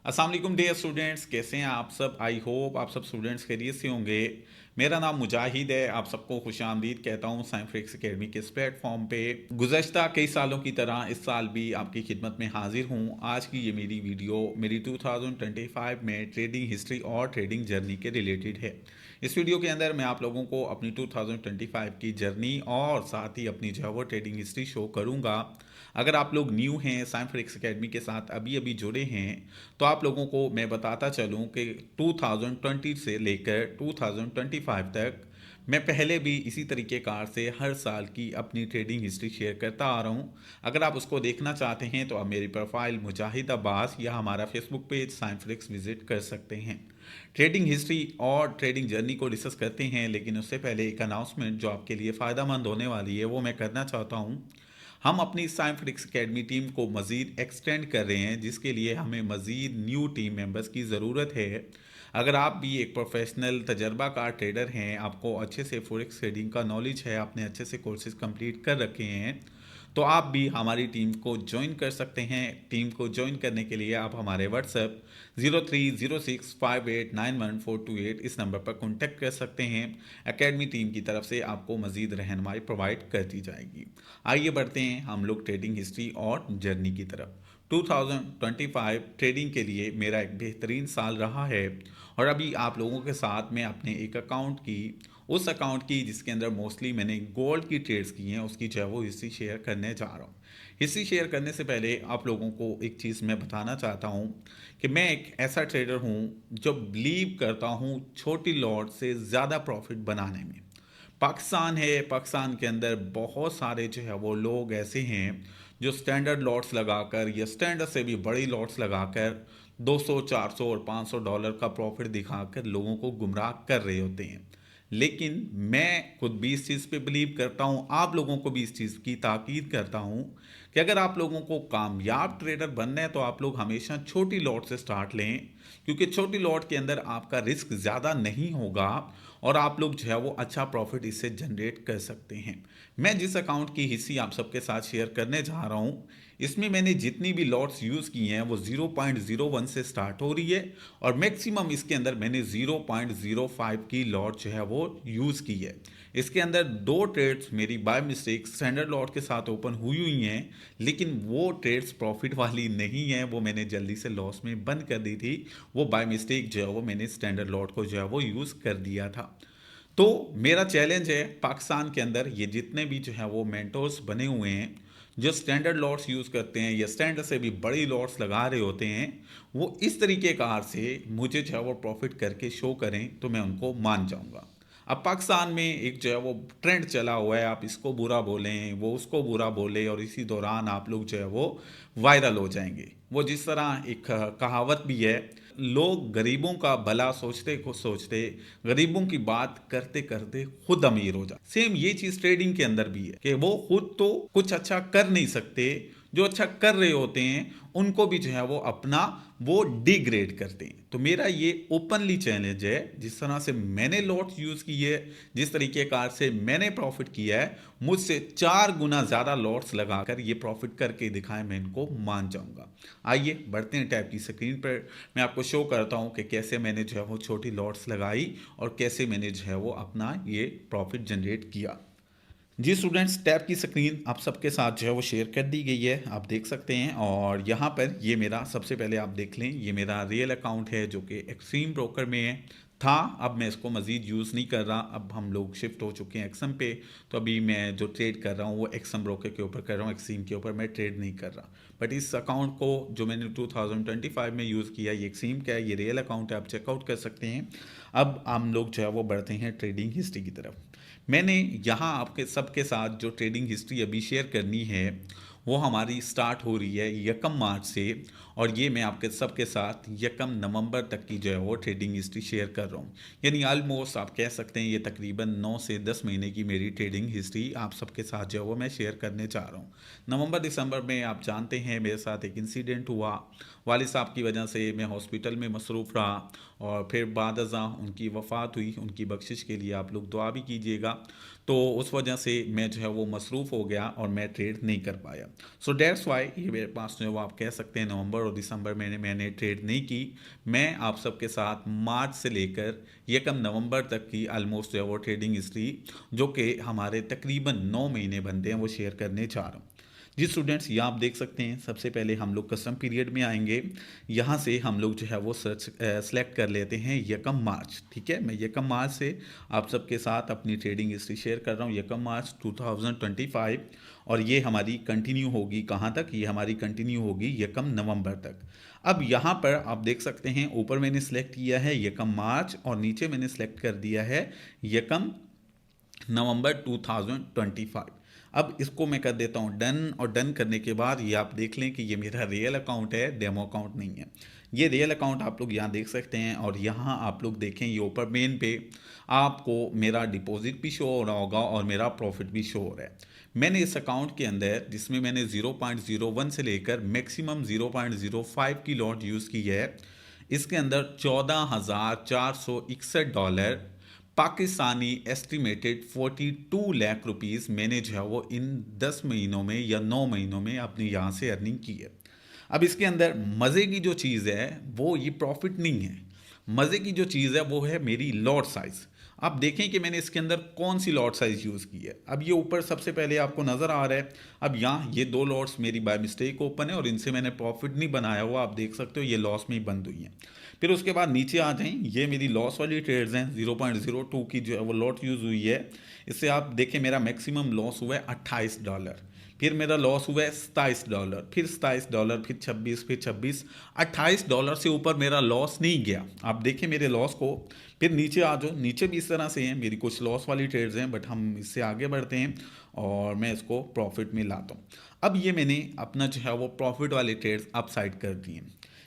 अस्सलाम वालेकुम dear students, कैसे हैं आप सब। आई होप आप सब स्टूडेंट्स खैरियत से होंगे। मेरा नाम मुजाहिद है, आप सबको खुशामदीद कहता हूँ साइंस एकेडमी के इस प्लेटफॉर्म पे। गुज़श्ता कई सालों की तरह इस साल भी आपकी खिदमत में हाजिर हूँ। आज की ये मेरी वीडियो मेरी 2025 में ट्रेडिंग हिस्ट्री और ट्रेडिंग जर्नी के रिलेटेड है। इस वीडियो के अंदर मैं आप लोगों को अपनी 2025 की जर्नी और साथ ही अपनी जो है वो ट्रेडिंग हिस्ट्री शो करूँगा। अगर आप लोग न्यू हैं साइंस एकेडमी के साथ अभी अभी जुड़े हैं तो आप लोगों को मैं बताता चलूं कि 2020 से लेकर 2025 तक मैं पहले भी इसी तरीके कार से हर साल की अपनी ट्रेडिंग हिस्ट्री शेयर करता आ रहा हूं। अगर आप उसको देखना चाहते हैं तो आप मेरी प्रोफाइल मुजाहिद अब्बास या हमारा फेसबुक पेज साइंस विजिट कर सकते हैं। ट्रेडिंग हिस्ट्री और ट्रेडिंग जर्नी को डिस्कस करते हैं, लेकिन उससे पहले एक अनाउंसमेंट जो आपके लिए फ़ायदा मंद होने वाली है वो मैं करना चाहता हूँ। हम अपनी साइंस एकेडमी टीम को मज़ीद एक्सटेंड कर रहे हैं, जिसके लिए हमें मज़ीद न्यू टीम मेंबर्स की ज़रूरत है। अगर आप भी एक प्रोफेशनल तजर्बाकार ट्रेडर हैं, आपको अच्छे से फॉरेक्स ट्रेडिंग का नॉलेज है, आपने अच्छे से कोर्सेज कंप्लीट कर रखे हैं, तो आप भी हमारी टीम को ज्वाइन कर सकते हैं। टीम को ज्वाइन करने के लिए आप हमारे व्हाट्सएप 0306589148 इस नंबर पर कॉन्टैक्ट कर सकते हैं। एकेडमी टीम की तरफ से आपको मज़ीद रहनुमाई प्रोवाइड कर दी जाएगी। आइए बढ़ते हैं हम लोग ट्रेडिंग हिस्ट्री और जर्नी की तरफ। 2025 ट्रेडिंग के लिए मेरा एक बेहतरीन साल रहा है और अभी आप लोगों के साथ मैं अपने एक अकाउंट की उस अकाउंट की जिसके अंदर मोस्टली मैंने गोल्ड की ट्रेड्स की हैं उसकी जो है वो हिस्ट्री शेयर करने जा रहा हूँ। हिस्ट्री शेयर करने से पहले आप लोगों को एक चीज़ मैं बताना चाहता हूँ कि मैं एक ऐसा ट्रेडर हूँ जो बिलीव करता हूँ छोटी लॉट से ज़्यादा प्रॉफिट बनाने में। पाकिस्तान है, पाकिस्तान के अंदर बहुत सारे जो है वो लोग ऐसे हैं जो स्टैंडर्ड लॉट्स लगाकर या स्टैंडर्ड से भी बड़ी लॉट्स लगाकर 200, 400 और $500 का प्रॉफिट दिखाकर लोगों को गुमराह कर रहे होते हैं। लेकिन मैं खुद भी इस चीज़ पे बिलीव करता हूँ, आप लोगों को भी इस चीज़ की ताकीद करता हूँ कि अगर आप लोगों को कामयाब ट्रेडर बनना है तो आप लोग हमेशा छोटी लॉट से स्टार्ट लें, क्योंकि छोटी लॉट के अंदर आपका रिस्क ज़्यादा नहीं होगा और आप लोग जो है वो अच्छा प्रॉफिट इससे जनरेट कर सकते हैं। मैं जिस अकाउंट की हिस्ट्री आप सबके साथ शेयर करने जा रहा हूँ, इसमें मैंने जितनी भी लॉट्स यूज़ की हैं वो 0.01 से स्टार्ट हो रही है और मैक्सिमम इसके अंदर मैंने 0.05 की लॉट जो है वो यूज़ की है। इसके अंदर दो ट्रेड्स मेरी बाय मिस्टेक स्टैंडर्ड लॉट के साथ ओपन हुई हुई हैं, लेकिन वो ट्रेड्स प्रॉफिट वाली नहीं हैं, वो मैंने जल्दी से लॉस में बंद कर दी थी। वो बाय मिस्टेक जो है वो मैंने स्टैंडर्ड लॉट को जो है वो यूज़ कर दिया था। तो मेरा चैलेंज है पाकिस्तान के अंदर ये जितने भी जो है वो मेंटोर्स बने हुए हैं जो स्टैंडर्ड लॉट्स यूज़ करते हैं या स्टैंडर्ड से भी बड़ी लॉट्स लगा रहे होते हैं, वो इस तरीके कार से मुझे जो है वो प्रॉफिट करके शो करें तो मैं उनको मान जाऊंगा। अब पाकिस्तान में एक जो है वो ट्रेंड चला हुआ है, आप इसको बुरा बोलें वो उसको बुरा बोले और इसी दौरान आप लोग जो है वो वायरल हो जाएंगे। वो जिस तरह एक कहावत भी है, लोग गरीबों का भला सोचते को सोचते गरीबों की बात करते करते खुद अमीर हो जाते। सेम ये चीज ट्रेडिंग के अंदर भी है कि वो खुद तो कुछ अच्छा कर नहीं सकते, जो अच्छा कर रहे होते हैं उनको भी जो है वो अपना वो डिग्रेड करते हैं। तो मेरा ये ओपनली चैलेंज है, जिस तरह से मैंने लॉट्स यूज की है, जिस तरीके कार से मैंने प्रॉफिट किया है, मुझसे 4 गुना ज्यादा लॉट्स लगाकर ये प्रॉफिट करके दिखाएं, मैं इनको मान जाऊंगा। आइए बढ़ते हैं टैब की स्क्रीन पर। मैं आपको शो करता हूं कि कैसे मैंने जो है वो छोटी लॉट्स लगाई और कैसे मैंने जो है वो अपना ये प्रॉफिट जनरेट किया। जी स्टूडेंट्स, टैब की स्क्रीन आप सबके साथ जो है वो शेयर कर दी गई है, आप देख सकते हैं। और यहाँ पर ये मेरा सबसे पहले आप देख लें, ये मेरा रियल अकाउंट है जो कि एक्सट्रीम ब्रोकर में है था। अब मैं इसको मज़ीद यूज़ नहीं कर रहा, अब हम लोग शिफ्ट हो चुके हैं एक्सम पे। तो अभी मैं जो ट्रेड कर रहा हूँ वो एक्सम ब्रोकर के ऊपर कर रहा हूँ, एक्सट्रीम के ऊपर मैं ट्रेड नहीं कर रहा। बट इस अकाउंट को जो मैंने 2025 में यूज़ किया, ये एक्सट्रीम का है, ये रियल अकाउंट है, आप चेकआउट कर सकते हैं। अब हम लोग जो है वो बढ़ते हैं ट्रेडिंग हिस्ट्री की तरफ। मैंने यहाँ आपके सबके साथ जो ट्रेडिंग हिस्ट्री अभी शेयर करनी है वो हमारी स्टार्ट हो रही है 1 मार्च से, और ये मैं आपके सबके साथ 1 नवंबर तक की जो है वो ट्रेडिंग हिस्ट्री शेयर कर रहा हूँ। यानी ऑलमोस्ट आप कह सकते हैं ये तकरीबन 9 से 10 महीने की मेरी ट्रेडिंग हिस्ट्री आप सबके साथ जो है वो मैं शेयर करने जा रहा हूँ। नवंबर दिसंबर में आप जानते हैं मेरे साथ एक इंसिडेंट हुआ, वालिद साहब की वजह से मैं हॉस्पिटल में मसरूफ़ रहा और फिर बाद अज़ा उनकी वफ़ात हुई। उनकी बख्शिश के लिए आप लोग दुआ भी कीजिएगा। तो उस वजह से मैं जो है वो मसरूफ़ हो गया और मैं ट्रेड नहीं कर पाया। सो डेट्स वाई ये मेरे पास जो है वो आप कह सकते हैं नवंबर और दिसंबर में मैंने ट्रेड नहीं की। मैं आप सबके साथ मार्च से लेकर यकम नवंबर तक की ऑलमोस्ट जो है वो ट्रेडिंग हिस्ट्री, जो कि हमारे तकरीबन 9 महीने बनते हैं, वो शेयर करने जा रहा हूँ। जी स्टूडेंट्स, ये आप देख सकते हैं। सबसे पहले हम लोग कस्टम पीरियड में आएंगे। यहाँ से हम लोग जो है वो सर्च सेलेक्ट कर लेते हैं यकम मार्च। ठीक है, मैं यकम मार्च से आप सबके साथ अपनी ट्रेडिंग हिस्ट्री शेयर कर रहा हूँ, यकम मार्च 2025। और ये हमारी कंटिन्यू होगी कहाँ तक? ये हमारी कंटिन्यू होगी यकम नवंबर तक। अब यहाँ पर आप देख सकते हैं, ऊपर मैंने सेलेक्ट किया है यकम मार्च और नीचे मैंने सेलेक्ट कर दिया है यकम नवंबर 2025। अब इसको मैं कर देता हूँ डन, और डन करने के बाद ये आप देख लें कि ये मेरा रियल अकाउंट है, डेमो अकाउंट नहीं है। ये रियल अकाउंट आप लोग यहाँ देख सकते हैं। और यहाँ आप लोग देखें, ये ऊपर मेन पे आपको मेरा डिपॉजिट भी शो हो रहा होगा और मेरा प्रॉफिट भी शो हो रहा है। मैंने इस अकाउंट के अंदर, जिसमें मैंने 0.01 से लेकर मैक्सिमम 0.05 की लॉट यूज़ की है, इसके अंदर $14,461 पाकिस्तानी एस्टिमेटेड 42 लाख रुपीस मैंने जो है वो इन 10 महीनों में या 9 महीनों में अपने यहाँ से अर्निंग की है। अब इसके अंदर मज़े की जो चीज़ है वो ये प्रॉफिट नहीं है। मज़े की जो चीज़ है वो है मेरी लॉट साइज़। आप देखें कि मैंने इसके अंदर कौन सी लॉट साइज़ यूज़ की है। अब ये ऊपर सबसे पहले आपको नज़र आ रहा है। अब यहाँ ये 2 लॉट्स मेरी बाय मिस्टेक ओपन है और इनसे मैंने प्रॉफिट नहीं बनाया हुआ, आप देख सकते हो ये लॉस में ही बंद हुई हैं। फिर उसके बाद नीचे आ जाएं, ये मेरी लॉस वाली ट्रेड्स हैं। 0.02 की जो है वो लॉट यूज़ हुई है। इससे आप देखें मेरा मैक्सिमम लॉस हुआ है $28। फिर मेरा लॉस हुआ है $27, फिर $27, फिर 26, फिर 26। $28 से ऊपर मेरा लॉस नहीं गया। आप देखें मेरे लॉस को। फिर नीचे आ जाओ, नीचे भी इस तरह से हैं मेरी कुछ लॉस वाली ट्रेड्स हैं, बट हम इससे आगे बढ़ते हैं और मैं इसको प्रॉफिट में लाता हूँ। अब ये मैंने अपना जो है वो प्रॉफिट वाले ट्रेड्स अप साइड कर दिए।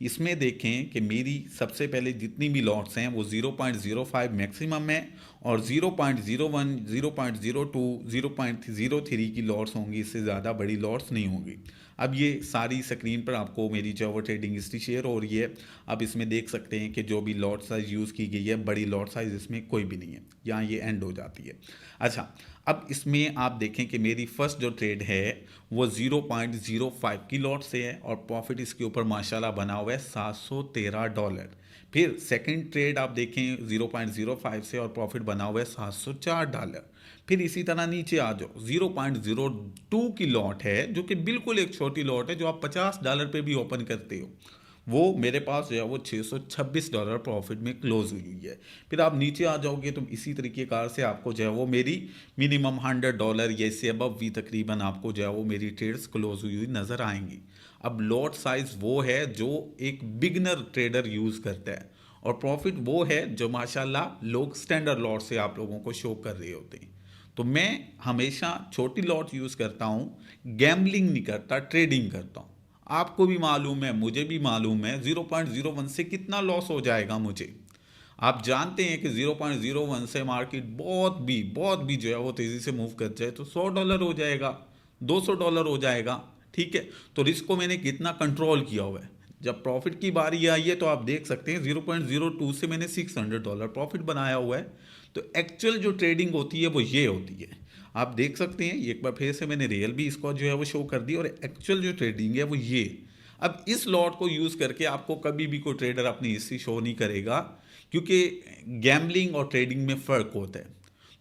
इसमें देखें कि मेरी सबसे पहले जितनी भी लॉट्स हैं वो 0.05 मैक्सिमम है और 0.01, 0.02, 0.03 की लॉट्स होंगी। इससे ज़्यादा बड़ी लॉट्स नहीं होंगी। अब ये सारी स्क्रीन पर आपको मेरी जो वो ट्रेडिंग हिस्ट्री शेयर हो रही है। अब इसमें देख सकते हैं कि जो भी लॉट साइज़ यूज़ की गई है, बड़ी लॉट साइज़ इसमें कोई भी नहीं है। यहाँ ये एंड हो जाती है। अच्छा, अब इसमें आप देखें कि मेरी फर्स्ट जो ट्रेड है वो 0.05 की लॉट से है और प्रॉफिट इसके ऊपर माशाल्लाह बना हुआ है $713। फिर सेकंड ट्रेड आप देखें 0.05 से और प्रॉफिट बना हुआ है $704। फिर इसी तरह नीचे आ जाओ, 0.02 की लॉट है जो कि बिल्कुल एक छोटी लॉट है, जो आप $50 पे भी ओपन करते हो। वो मेरे पास जो है वो $626 प्रॉफिट में क्लोज हुई है। फिर आप नीचे आ जाओगे तो इसी तरीके कार से आपको जो है वो मेरी मिनिमम $100 या इससे अबव भी तकरीबन आपको जो है वो मेरी ट्रेड्स क्लोज हुई नज़र आएंगी। अब लॉट साइज वो है जो एक बिगनर ट्रेडर यूज़ करता है और प्रॉफिट वो है जो माशाल्लाह लोग स्टैंडर्ड लॉट से आप लोगों को शो कर रहे होते हैं। तो मैं हमेशा छोटी लॉट यूज़ करता हूँ, गैम्बलिंग नहीं करता, ट्रेडिंग करता हूँ। आपको भी मालूम है, मुझे भी मालूम है 0.01 से कितना लॉस हो जाएगा मुझे। आप जानते हैं कि 0.01 से मार्केट बहुत भी जो है वो तेज़ी से मूव कर जाए तो $100 हो जाएगा, $200 हो जाएगा। ठीक है, तो रिस्क को मैंने कितना कंट्रोल किया हुआ है। जब प्रॉफिट की बारी आई है तो आप देख सकते हैं 0.02 से मैंने $600 प्रॉफिट बनाया हुआ है। तो एक्चुअल जो ट्रेडिंग होती है वो ये होती है। आप देख सकते हैं एक बार फिर से मैंने रियल भी इसको जो है वो शो कर दी और एक्चुअल जो ट्रेडिंग है वो ये। अब इस लॉट को यूज़ करके आपको कभी भी कोई ट्रेडर अपनी हिस्ट्री शो नहीं करेगा, क्योंकि गैम्बलिंग और ट्रेडिंग में फ़र्क होता है।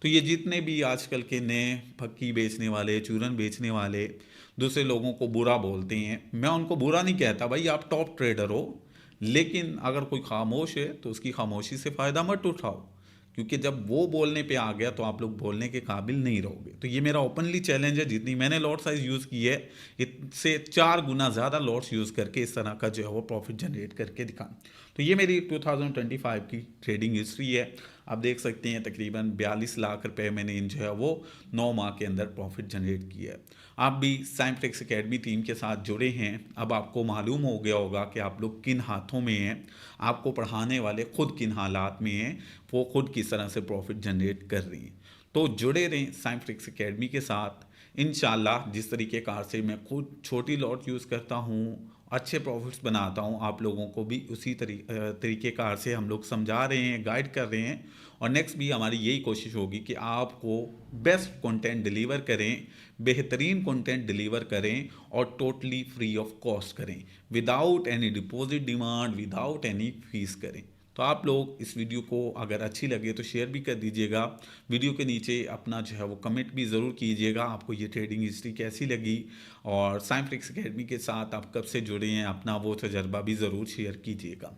तो ये जितने भी आजकल के नए फक्की बेचने वाले, चूरन बेचने वाले दूसरे लोगों को बुरा बोलते हैं, मैं उनको बुरा नहीं कहता, भाई आप टॉप ट्रेडर हो, लेकिन अगर कोई खामोश है तो उसकी खामोशी से फ़ायदा मत उठाओ, क्योंकि जब वो बोलने पे आ गया तो आप लोग बोलने के काबिल नहीं रहोगे। तो ये मेरा ओपनली चैलेंज है, जितनी मैंने लॉट साइज यूज़ की है इससे 4 गुना ज़्यादा लॉट्स यूज़ करके इस तरह का जो है वो प्रॉफिट जनरेट करके दिखाएं। तो ये मेरी 2025 की ट्रेडिंग हिस्ट्री है। आप देख सकते हैं तकरीबन 42 लाख रुपए मैंने इन जो है वो 9 माह के अंदर प्रॉफिट जनरेट किया है। आप भी साइंफ्लेक्स एकेडमी टीम के साथ जुड़े हैं, अब आपको मालूम हो गया होगा कि आप लोग किन हाथों में हैं, आपको पढ़ाने वाले खुद किन हालात में हैं, वो खुद किस तरह से प्रॉफिट जनरेट कर रही हैं। तो जुड़े रहें साइंफ्लेक्स एकेडमी के साथ। इंशाल्लाह जिस तरीके कार से मैं खुद छोटी लॉट यूज़ करता हूँ अच्छे प्रॉफिट्स बनाता हूँ। आप लोगों को भी उसी तरीक़ेकार से हम लोग समझा रहे हैं, गाइड कर रहे हैं। और नेक्स्ट भी हमारी यही कोशिश होगी कि आपको बेस्ट कंटेंट डिलीवर करें, बेहतरीन कंटेंट डिलीवर करें और टोटली फ्री ऑफ कॉस्ट करें, without any deposit demand, without any fees करें। तो आप लोग इस वीडियो को अगर अच्छी लगे तो शेयर भी कर दीजिएगा। वीडियो के नीचे अपना जो है वो कमेंट भी ज़रूर कीजिएगा, आपको ये ट्रेडिंग हिस्ट्री कैसी लगी और साइंफ्रिक्स एकेडमी के साथ आप कब से जुड़े हैं, अपना वो तजर्बा भी ज़रूर शेयर कीजिएगा।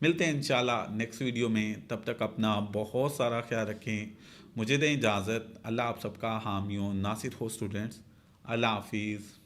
मिलते हैं इंशाल्लाह नेक्स्ट वीडियो में, तब तक अपना बहुत सारा ख्याल रखें। मुझे दें इजाज़त। अल्लाह आप सबका हामी हो। नासिर हो स्टूडेंट्स। अल्लाह हाफिज़।